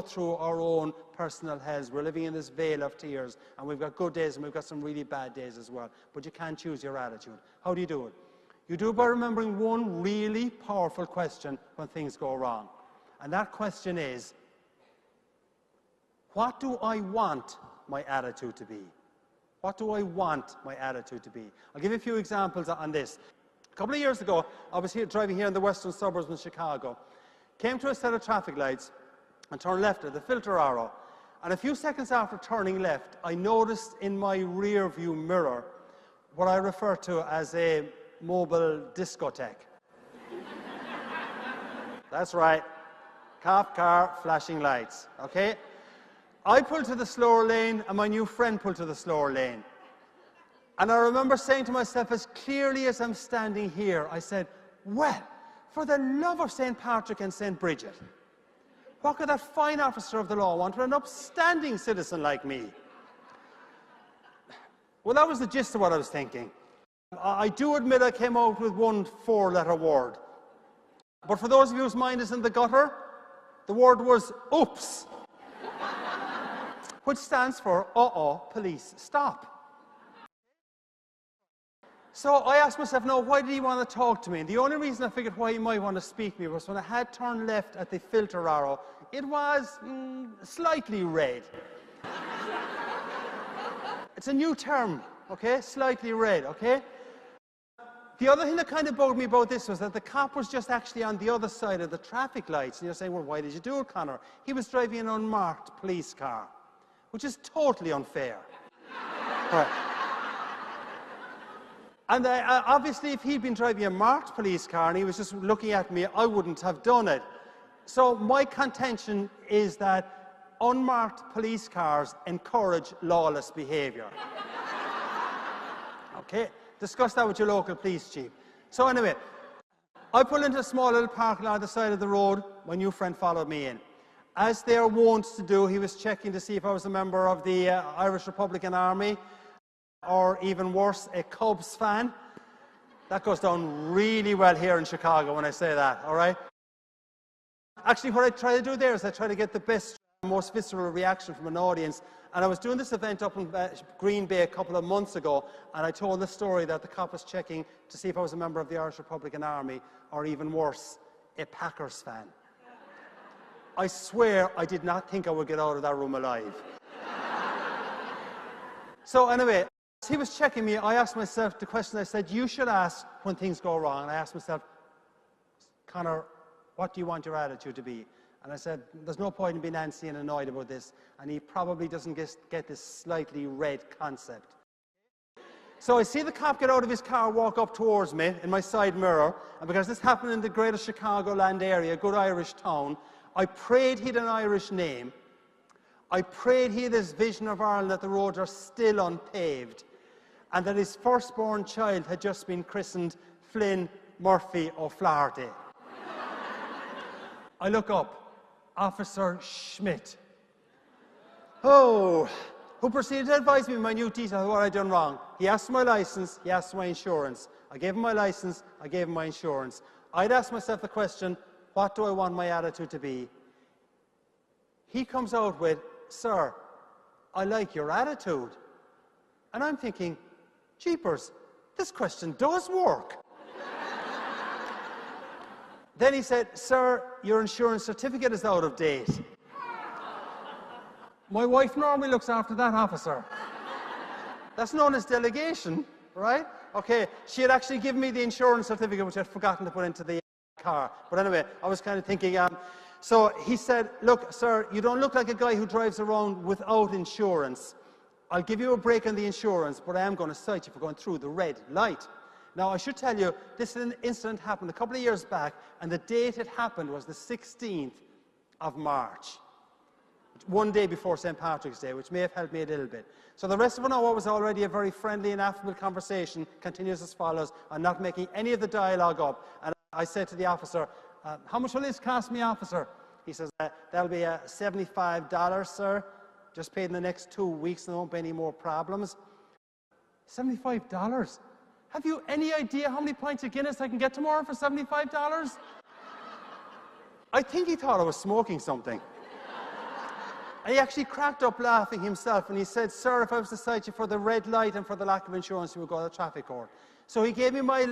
through our own personal hells. We're living in this vale of tears, and we've got good days and we've got some really bad days as well. But you can't choose your attitude. How do you do it? You do it by remembering one really powerful question when things go wrong. And that question is, what do I want my attitude to be? What do I want my attitude to be? I'll give you a few examples on this. A couple of years ago, I was driving here in the western suburbs in Chicago, came to a set of traffic lights and turned left at the filter arrow. And a few seconds after turning left, I noticed in my rear view mirror what I refer to as a mobile discotheque. That's right. Cop car, flashing lights, okay? I pulled to the slower lane and my new friend pulled to the slower lane. And I remember saying to myself as clearly as I'm standing here, I said, well, for the love of St. Patrick and St. Bridget, what could that fine officer of the law want with an upstanding citizen like me? Well, that was the gist of what I was thinking. I do admit I came out with one four-letter word. But for those of you whose mind is in the gutter, the word was oops, which stands for uh-oh, police, stop. So I asked myself, no, why did he want to talk to me? And the only reason I figured why he might want to speak to me was when I had turned left at the filter arrow, it was slightly red. It's a new term, okay? Slightly red, okay? The other thing that kind of bugged me about this was that the cop was just actually on the other side of the traffic lights. And you're saying, well, why did you do it, Conor? He was driving an unmarked police car, which is totally unfair. Right. And obviously, if he'd been driving a marked police car and he was just looking at me, I wouldn't have done it. So my contention is that unmarked police cars encourage lawless behaviour. Okay? Discuss that with your local police chief. So anyway, I pulled into a small little parking lot on the side of the road. My new friend followed me in. As they're wont to do, he was checking to see if I was a member of the Irish Republican Army, or even worse, a Cubs fan. That goes down really well here in Chicago when I say that, all right? Actually, what I try to do there is I try to get the best, most visceral reaction from an audience. And I was doing this event up in Green Bay a couple of months ago, and I told the story that the cop was checking to see if I was a member of the Irish Republican Army, or even worse, a Packers fan. I swear I did not think I would get out of that room alive. So anyway, as he was checking me, I asked myself the question I said, you should ask when things go wrong. And I asked myself, Conor, what do you want your attitude to be? And I said, there's no point in being antsy and annoyed about this. And he probably doesn't get this slightly red concept. So I see the cop get out of his car, walk up towards me in my side mirror. And because this happened in the greater Chicagoland area, a good Irish town, I prayed he had an Irish name. I prayed he had this vision of Ireland that the roads are still unpaved, and that his firstborn child had just been christened Flynn Murphy O'Flaherty. I look up. Officer Schmidt, who proceeded to advise me minute details of what I'd done wrong. He asked for my license, he asked for my insurance. I gave him my license, I gave him my insurance. I'd asked myself the question, what do I want my attitude to be? He comes out with, sir, I like your attitude. And I'm thinking, jeepers, this question does work. Then he said, sir, your insurance certificate is out of date. My wife normally looks after that, officer. That's known as delegation, right? Okay, she had actually given me the insurance certificate, which I'd forgotten to put into the car. But anyway, I was kind of thinking, so he said, look, sir, you don't look like a guy who drives around without insurance. I'll give you a break on the insurance, but I am going to cite you for going through the red light. Now, I should tell you, this incident happened a couple of years back, and the date it happened was the 16th of March, one day before St. Patrick's Day, which may have helped me a little bit. So the rest of an hour was already a very friendly and affable conversation, continues as follows. I'm not making any of the dialogue up. And I said to the officer, how much will this cost me, officer? He says, that'll be $75, sir. Just paid in the next 2 weeks, and there won't be any more problems. $75? Have you any idea how many pints of Guinness I can get tomorrow for $75? I think he thought I was smoking something. And he actually cracked up laughing himself, and he said, "Sir, if I was to cite you for the red light and for the lack of insurance, you would go to the traffic court." So he gave me my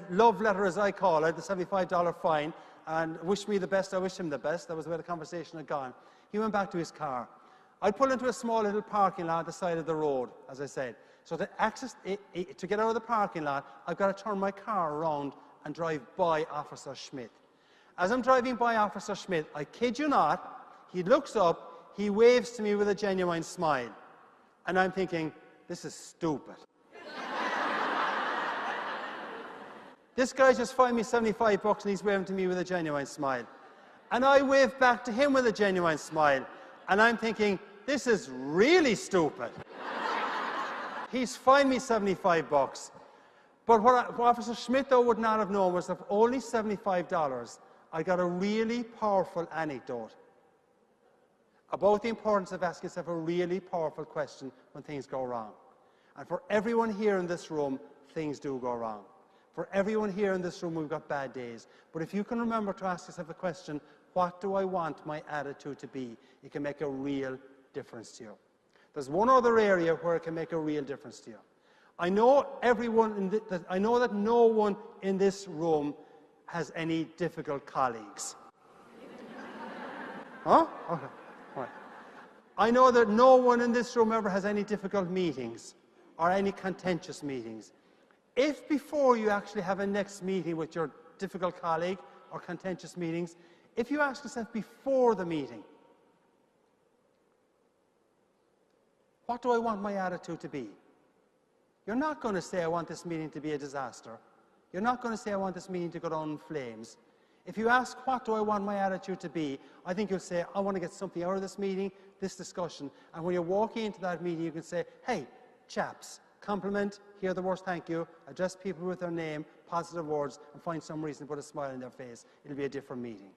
love letter, as I call it, the $75 fine, and wished me the best. I wished him the best. That was where the conversation had gone. He went back to his car. I pulled into a small little parking lot at the side of the road, as I said. So to get out of the parking lot, I've got to turn my car around and drive by Officer Schmidt. As I'm driving by Officer Schmidt, I kid you not, he looks up, he waves to me with a genuine smile. And I'm thinking, this is stupid. This guy just fined me $75 and he's waving to me with a genuine smile. And I wave back to him with a genuine smile. And I'm thinking, this is really stupid. He's fined me $75. But what Officer Schmidt, though, would not have known was that for only $75, I got a really powerful anecdote about the importance of asking yourself a really powerful question when things go wrong. And for everyone here in this room, things do go wrong. For everyone here in this room, we've got bad days. But if you can remember to ask yourself the question, what do I want my attitude to be? It can make a real difference to you. There's one other area where it can make a real difference to you. I know I know that no one in this room has any difficult colleagues. Huh? Okay. All right. I know that no one in this room ever has any difficult meetings or any contentious meetings. If before you actually have a next meeting with your difficult colleague or contentious meetings, if you ask yourself before the meeting, what do I want my attitude to be? You're not going to say, I want this meeting to be a disaster. You're not going to say, I want this meeting to go down in flames. If you ask, what do I want my attitude to be? I think you'll say, I want to get something out of this meeting, this discussion. And when you're walking into that meeting, you can say, hey, chaps, compliment, hear the words thank you, address people with their name, positive words, and find some reason to put a smile on their face. It'll be a different meeting.